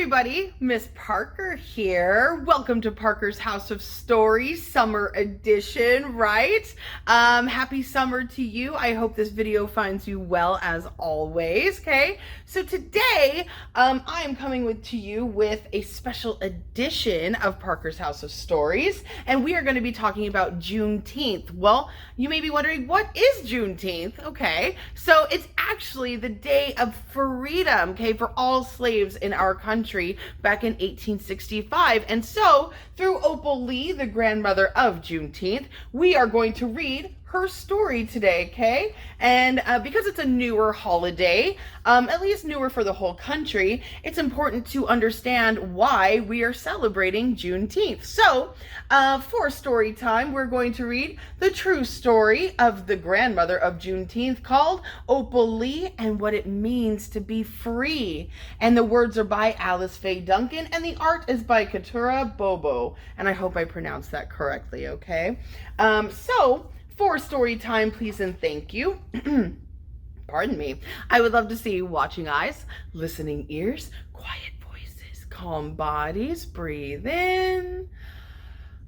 everybody, Miss Parker here. Welcome to Parker's House of Stories Summer Edition, right? Happy summer to you. I hope this video finds you well as always, okay? So today, I am coming to you with a special edition of Parker's House of Stories, and we are going to be talking about Juneteenth. Well, you may be wondering, what is Juneteenth? Okay, so it's actually the day of freedom, okay, for all slaves in our country back in 1865. And so, through Opal Lee, the grandmother of Juneteenth, we are going to read her story today, okay? And because it's a newer holiday, at least newer for the whole country, it's important to understand why we are celebrating Juneteenth. So, for story time, we're going to read the true story of the grandmother of Juneteenth, called Opal Lee and What It Means to Be Free. And the words are by Alice Faye Duncan, and the art is by Katura Bobo. And I hope I pronounced that correctly, okay? For story time, please and thank you. Pardon me. I would love to see watching eyes, listening ears, quiet voices, calm bodies. Breathe in,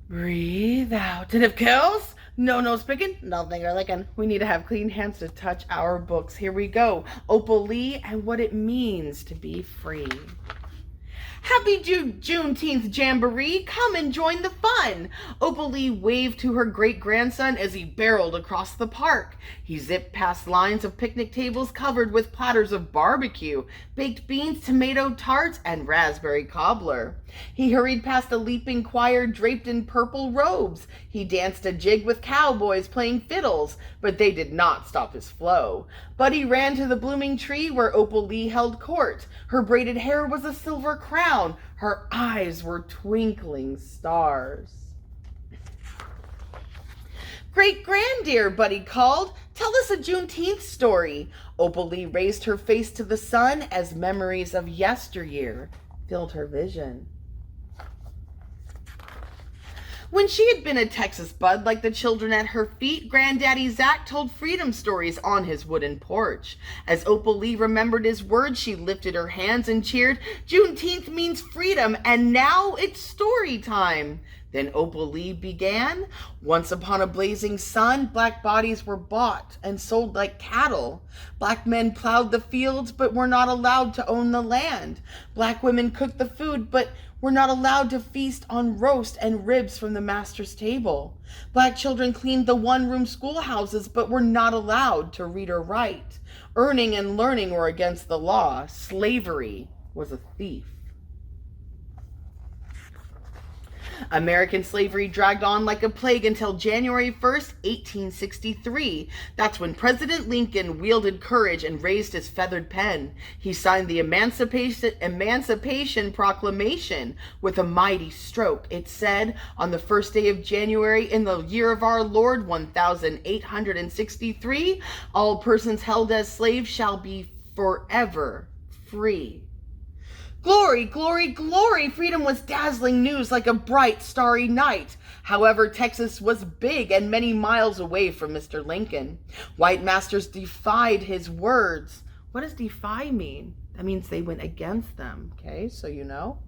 breathe out. And if kills, no speaking, nothing or licking. We need to have clean hands to touch our books. Here we go. Opal Lee and What It Means to Be Free. Happy Juneteenth, Jamboree. Come and join the fun. Opal Lee waved to her great-grandson as he barreled across the park. He zipped past lines of picnic tables covered with platters of barbecue, baked beans, tomato tarts, and raspberry cobbler. He hurried past a leaping choir draped in purple robes. He danced a jig with cowboys playing fiddles, but they did not stop his flow. Buddy ran to the blooming tree where Opal Lee held court. Her braided hair was a silver crown. Her eyes were twinkling stars. Great-granddear, Buddy called. Tell us a Juneteenth story. Opal Lee raised her face to the sun as memories of yesteryear filled her vision. When she had been a Texas bud like the children at her feet, Granddaddy Zach told freedom stories on his wooden porch. As Opal Lee remembered his words, she lifted her hands and cheered, Juneteenth means freedom, and now it's story time. Then Opal Lee began. Once upon a blazing sun, black bodies were bought and sold like cattle. Black men plowed the fields, but were not allowed to own the land. Black women cooked the food, but were not allowed to feast on roast and ribs from the master's table. Black children cleaned the one-room schoolhouses, but were not allowed to read or write. Earning and learning were against the law. Slavery was a thief. American slavery dragged on like a plague until January 1st, 1863. That's when President Lincoln wielded courage and raised his feathered pen. He signed the Emancipation Proclamation with a mighty stroke. It said, on the first day of January in the year of our Lord, 1863, all persons held as slaves shall be forever free. Glory, glory, glory! Freedom was dazzling news like a bright, starry night. However, Texas was big and many miles away from Mr. Lincoln. White masters defied his words. What does defy mean? That means they went against them, okay? So you know.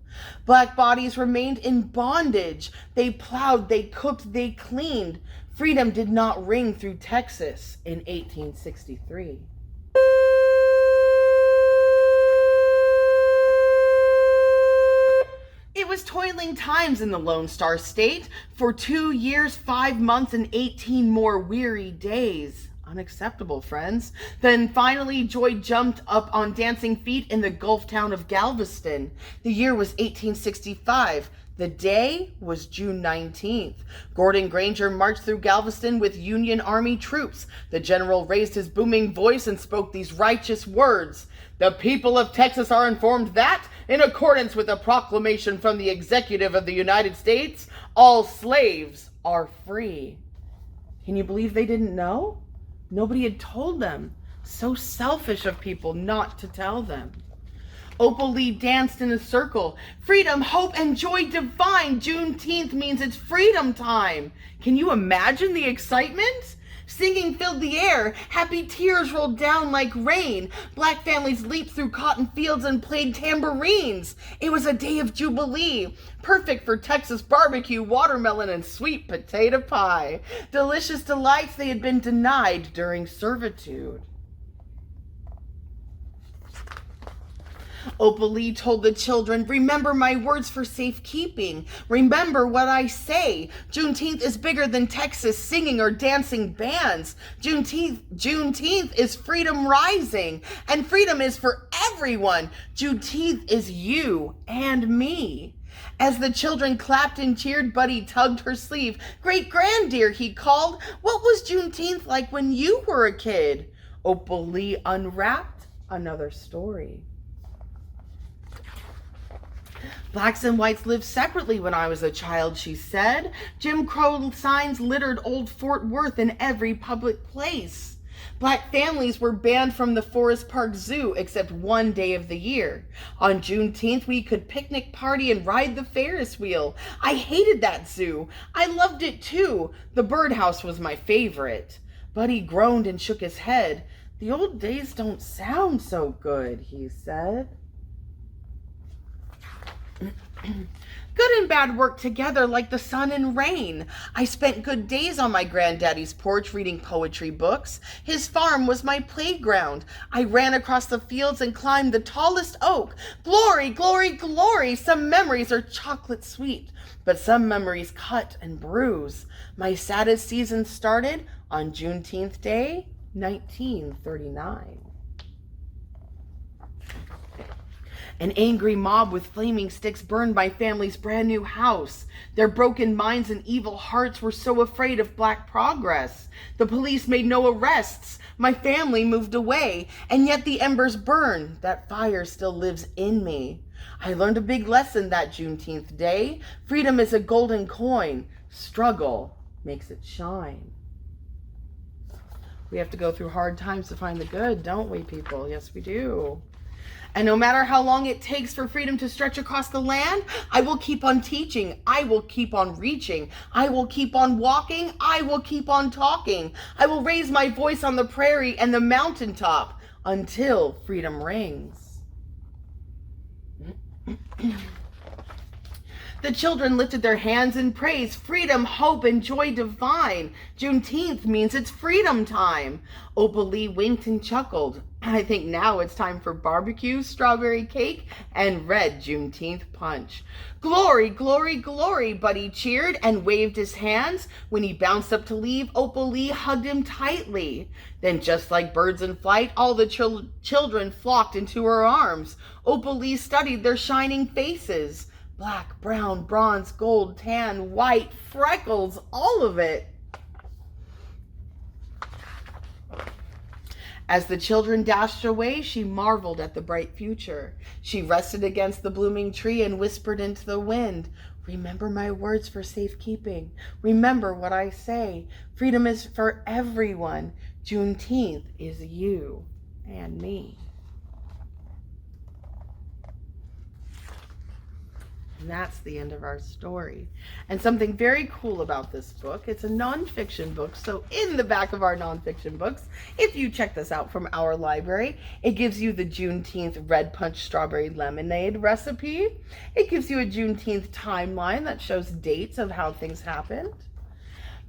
Black bodies remained in bondage. They plowed, they cooked, they cleaned. Freedom did not ring through Texas in 1863. It was toiling times in the Lone Star State. For 2 years, 5 months, and 18 more weary days. Unacceptable, friends. Then finally, joy jumped up on dancing feet in the Gulf town of Galveston. The year was 1865. The day was June 19th. Gordon Granger marched through Galveston with Union Army troops. The general raised his booming voice and spoke these righteous words. The people of Texas are informed that, in accordance with a proclamation from the executive of the United States, all slaves are free. Can you believe they didn't know? Nobody had told them. So selfish of people not to tell them. Opal Lee danced in a circle. Freedom, hope, and joy divine. Juneteenth means it's freedom time. Can you imagine the excitement? Singing filled the air. Happy tears rolled down like rain. Black families leaped through cotton fields and played tambourines. It was a day of Jubilee, perfect for Texas barbecue, watermelon, and sweet potato pie. Delicious delights they had been denied during servitude. Opal Lee told the children, remember my words for safekeeping. Remember what I say. Juneteenth is bigger than Texas singing or dancing bands. Juneteenth is freedom rising, and freedom is for everyone. Juneteenth is you and me. As the children clapped and cheered, Buddy tugged her sleeve. Great granddear, he called. What was Juneteenth like when you were a kid? Opal Lee unwrapped another story. Blacks and whites lived separately when I was a child, she said. Jim Crow signs littered old Fort Worth in every public place. Black families were banned from the Forest Park Zoo except one day of the year. On Juneteenth, we could picnic, party, and ride the Ferris wheel. I hated that zoo. I loved it too. The birdhouse was my favorite. Buddy groaned and shook his head. The old days don't sound so good, he said. Good and bad worked together like the sun and rain. I spent good days on my granddaddy's porch reading poetry books. His farm was my playground. I ran across the fields and climbed the tallest oak. Glory, glory, glory. Some memories are chocolate sweet, but some memories cut and bruise. My saddest season started on Juneteenth Day, 1939. An angry mob with flaming sticks burned my family's brand new house. Their broken minds and evil hearts were so afraid of Black progress. The police made no arrests. My family moved away, and yet the embers burn. That fire still lives in me. I learned a big lesson that Juneteenth day. Freedom is a golden coin. Struggle makes it shine. We have to go through hard times to find the good, don't we, people? Yes, we do. And no matter how long it takes for freedom to stretch across the land, I will keep on teaching. I will keep on reaching. I will keep on walking. I will keep on talking. I will raise my voice on the prairie and the mountaintop until freedom rings. The children lifted their hands in praise. Freedom, hope, and joy divine. Juneteenth means it's freedom time. Opal Lee winked and chuckled. I think now it's time for barbecue, strawberry cake, and red Juneteenth punch. Glory, glory, glory, Buddy cheered and waved his hands. When he bounced up to leave, Opal Lee hugged him tightly. Then, just like birds in flight, all the children flocked into her arms. Opal Lee studied their shining faces. Black, brown, bronze, gold, tan, white, freckles, all of it. As the children dashed away, she marveled at the bright future. She rested against the blooming tree and whispered into the wind, remember my words for safekeeping. Remember what I say. Freedom is for everyone. Juneteenth is you and me. And that's the end of our story. And something very cool about this book, it's a nonfiction book. So in the back of our nonfiction books, if you check this out from our library, it gives you the Juneteenth Red Punch Strawberry Lemonade recipe. It gives you a Juneteenth timeline that shows dates of how things happened.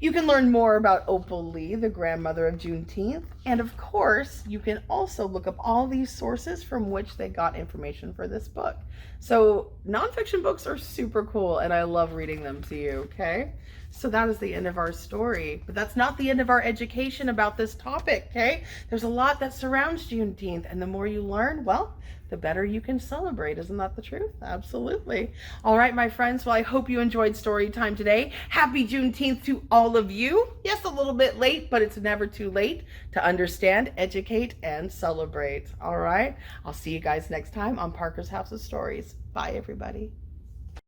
You can learn more about Opal Lee, the grandmother of Juneteenth. And of course, you can also look up all these sources from which they got information for this book. So nonfiction books are super cool and I love reading them to you, okay? So that is the end of our story, but that's not the end of our education about this topic, okay? There's a lot that surrounds Juneteenth, and the more you learn, well, the better you can celebrate. Isn't that the truth? Absolutely. All right, my friends, well, I hope you enjoyed story time today. Happy Juneteenth to all of you. Yes, a little bit late, but it's never too late to understand, educate, and celebrate. All right, I'll see you guys next time on Parker's House of Stories. Bye, everybody.